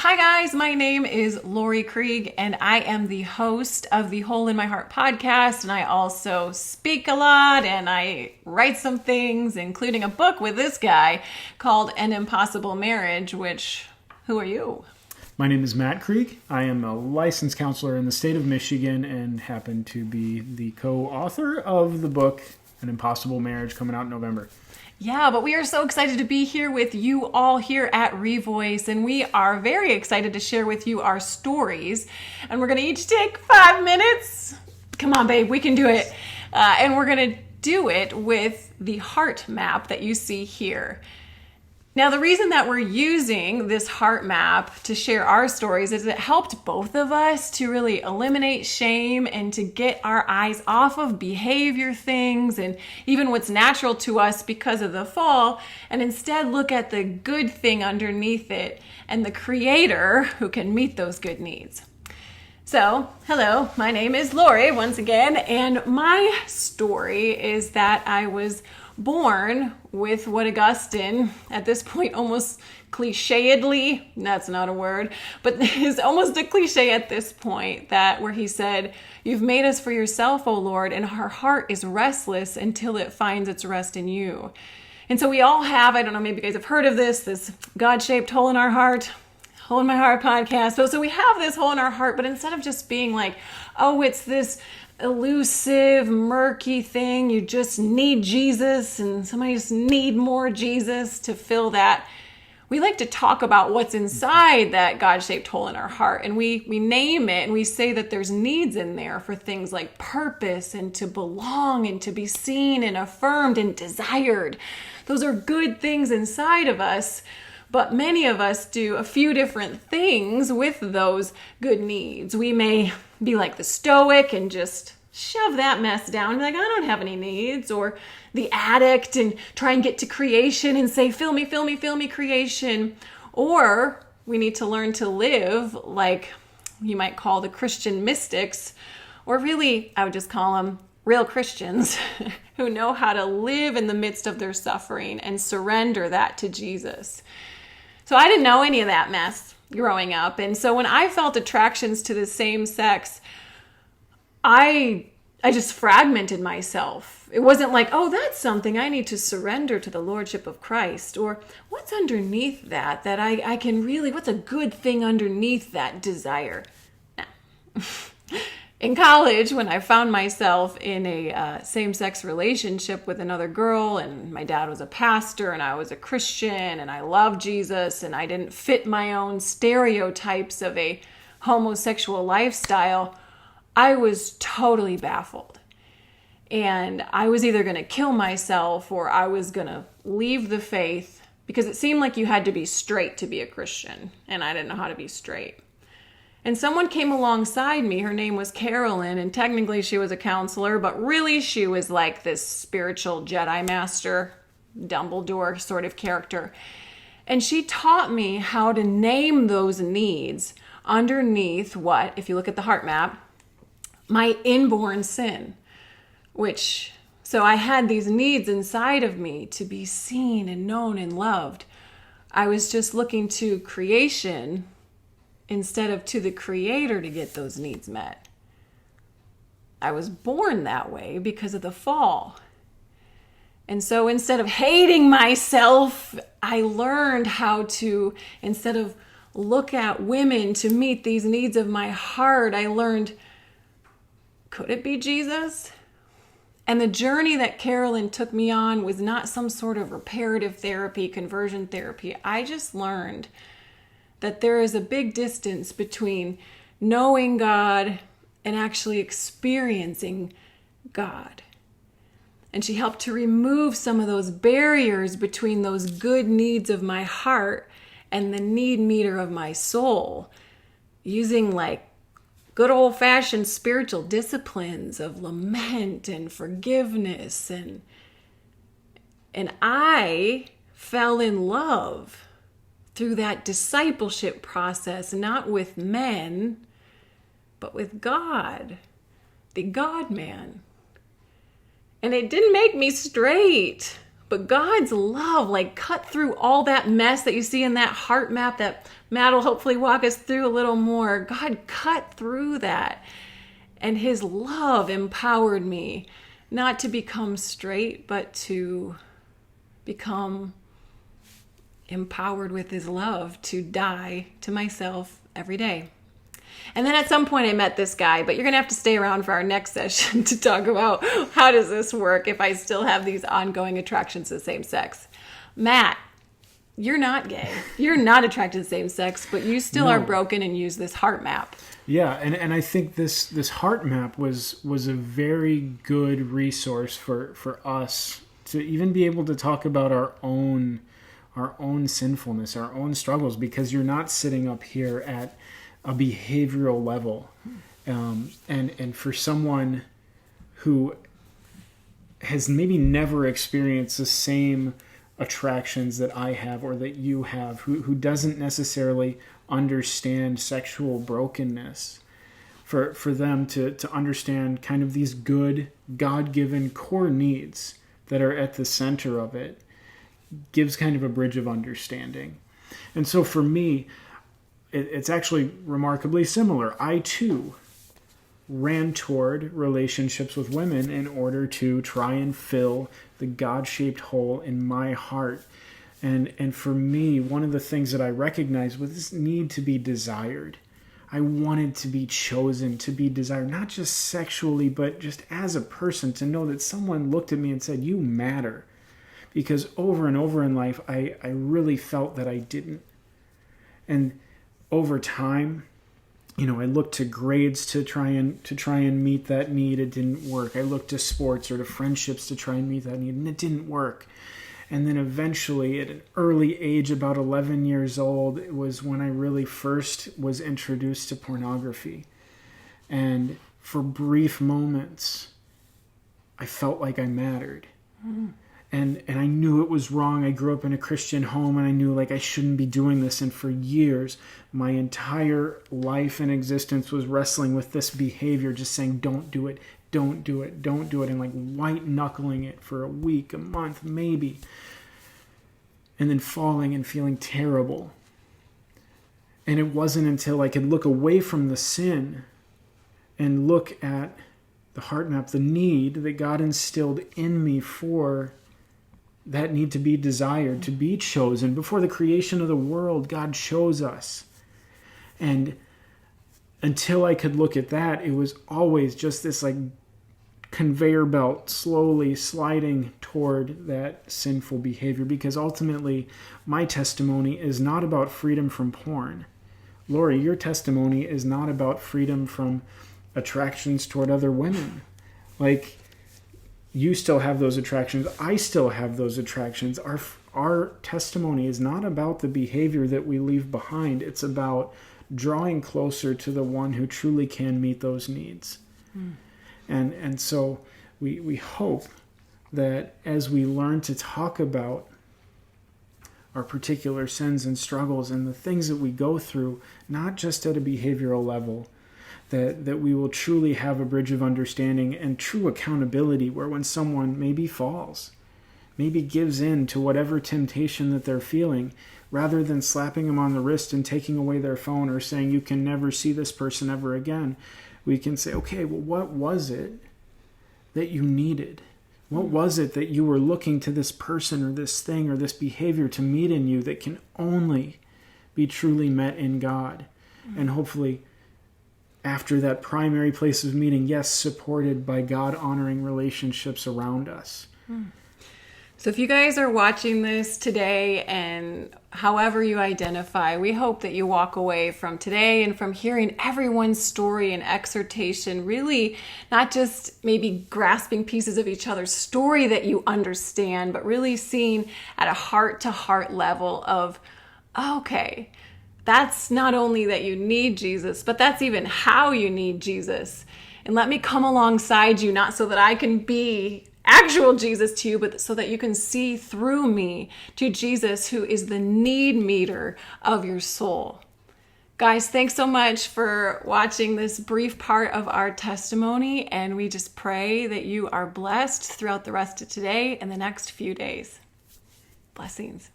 Hi guys, my name is Laurie Krieg and I am the host of the Hole in My Heart podcast, and I also speak a lot and I write some things, including a book with this guy called An Impossible Marriage, which, who are you? My name is Matt Krieg. I am a licensed counselor in the state of Michigan and happen to be the co-author of the book An Impossible Marriage, coming out in November. Yeah, but we are so excited to be here with you all here at Revoice, and we are very excited to share with you our stories. And we're going to each take 5 minutes. Come on, babe, we can do it. And we're going to do it with the heart map that you see here. Now, the reason that we're using this heart map to share our stories is it helped both of us to really eliminate shame and to get our eyes off of behavior things and even what's natural to us because of the fall, and instead look at the good thing underneath it and the creator who can meet those good needs. So, hello, my name is Laurie once again, and my story is that I was born with what Augustine, at this point almost clichéedly, that's not a word, but is almost a cliche at this point, that where he said, "You've made us for yourself, O Lord, and our heart is restless until it finds its rest in you." And so we all have, I don't know, maybe you guys have heard of this God-shaped hole in our heart, Hole in My Heart podcast. So we have this hole in our heart, but instead of just being like, oh, it's this elusive, murky thing, you just need Jesus and somebody just need more Jesus to fill that, we like to talk about what's inside that God-shaped hole in our heart. And we name it and we say that there's needs in there for things like purpose and to belong and to be seen and affirmed and desired. Those are good things inside of us. But many of us do a few different things with those good needs. We may be like the Stoic and just shove that mess down and be like, I don't have any needs. Or the addict and try and get to creation and say, fill me, fill me, fill me, creation. Or we need to learn to live like you might call the Christian mystics, or really, I would just call them real Christians who know how to live in the midst of their suffering and surrender that to Jesus. So I didn't know any of that mess growing up. And so when I felt attractions to the same sex, I just fragmented myself. It wasn't like, oh, that's something I need to surrender to the Lordship of Christ. Or what's underneath that I can really, what's a good thing underneath that desire? No. In college, when I found myself in a same-sex relationship with another girl, and my dad was a pastor, and I was a Christian, and I loved Jesus, and I didn't fit my own stereotypes of a homosexual lifestyle, I was totally baffled. And I was either going to kill myself or I was going to leave the faith, because it seemed like you had to be straight to be a Christian, and I didn't know how to be straight. And someone came alongside me. Her name was Carolyn, and technically she was a counselor, but really she was like this spiritual Jedi master, Dumbledore sort of character. And she taught me how to name those needs underneath what, if you look at the heart map, my inborn sin, so I had these needs inside of me to be seen and known and loved. I was just looking to creation instead of to the Creator to get those needs met. I was born that way because of the fall. And so instead of hating myself, I learned how to, instead of look at women to meet these needs of my heart, I learned, could it be Jesus? And the journey that Carolyn took me on was not some sort of reparative therapy, conversion therapy. I just learned that there is a big distance between knowing God and actually experiencing God. And she helped to remove some of those barriers between those good needs of my heart and the need meter of my soul, using like good old-fashioned spiritual disciplines of lament and forgiveness. And I fell in love through that discipleship process, not with men, but with God, the God-man. And it didn't make me straight, But God's love, like, cut through all that mess that you see in that heart map that Matt will hopefully walk us through a little more. God cut through that. And his love empowered me not to become straight, but to become empowered with his love to die to myself every day. And then at some point I met this guy, but you're going to have to stay around for our next session to talk about how does this work if I still have these ongoing attractions to the same sex. Matt, you're not gay. You're not attracted to the same sex, but you still are broken and use this heart map. Yeah, and I think this heart map was a very good resource for us to even be able to talk about our own sinfulness, our own struggles, because you're not sitting up here at a behavioral level. And for someone who has maybe never experienced the same attractions that I have or that you have, who doesn't necessarily understand sexual brokenness, for them to understand kind of these good God-given core needs that are at the center of it gives kind of a bridge of understanding. And so for me, it's actually remarkably similar. I too ran toward relationships with women in order to try and fill the God-shaped hole in my heart. And for me, one of the things that I recognized was this need to be desired. I wanted to be chosen, to be desired, not just sexually, but just as a person, to know that someone looked at me and said, you matter. Because over and over in life, I really felt that I didn't. And over time, I looked to grades to try and meet that need. It didn't work. I looked to sports or to friendships to try and meet that need, and it didn't work. And then eventually, at an early age, about 11 years old, it was when I really first was introduced to pornography. And for brief moments, I felt like I mattered. Mm. And I knew it was wrong. I grew up in a Christian home, and I knew like I shouldn't be doing this. And for years, my entire life and existence was wrestling with this behavior, just saying, don't do it, don't do it, don't do it. And like white knuckling it for a week, a month, maybe. And then falling and feeling terrible. And it wasn't until I could look away from the sin and look at the heart map, the need that God instilled in me for that need to be desired, to be chosen. Before the creation of the world, God chose us. And until I could look at that, it was always just this like conveyor belt slowly sliding toward that sinful behavior, because ultimately my testimony is not about freedom from porn. Laurie, your testimony is not about freedom from attractions toward other women. Like, you still have those attractions. I still have those attractions. Our testimony is not about the behavior that we leave behind. It's about drawing closer to the one who truly can meet those needs. Mm. And so we hope that as we learn to talk about our particular sins and struggles and the things that we go through, not just at a behavioral level, that we will truly have a bridge of understanding and true accountability, where when someone maybe falls, maybe gives in to whatever temptation that they're feeling, rather than slapping them on the wrist and taking away their phone or saying you can never see this person ever again, we can say, okay, well, what was it that you needed? What was it that you were looking to this person or this thing or this behavior to meet in you that can only be truly met in God? And hopefully, after that primary place of meeting, yes, supported by God-honoring relationships around us. So if you guys are watching this today, and however you identify, we hope that you walk away from today and from hearing everyone's story and exhortation, really not just maybe grasping pieces of each other's story that you understand, but really seeing at a heart-to-heart level of, okay, that's not only that you need Jesus, but that's even how you need Jesus. And let me come alongside you, not so that I can be actual Jesus to you, but so that you can see through me to Jesus, who is the need meter of your soul. Guys, thanks so much for watching this brief part of our testimony, and we just pray that you are blessed throughout the rest of today and the next few days. Blessings.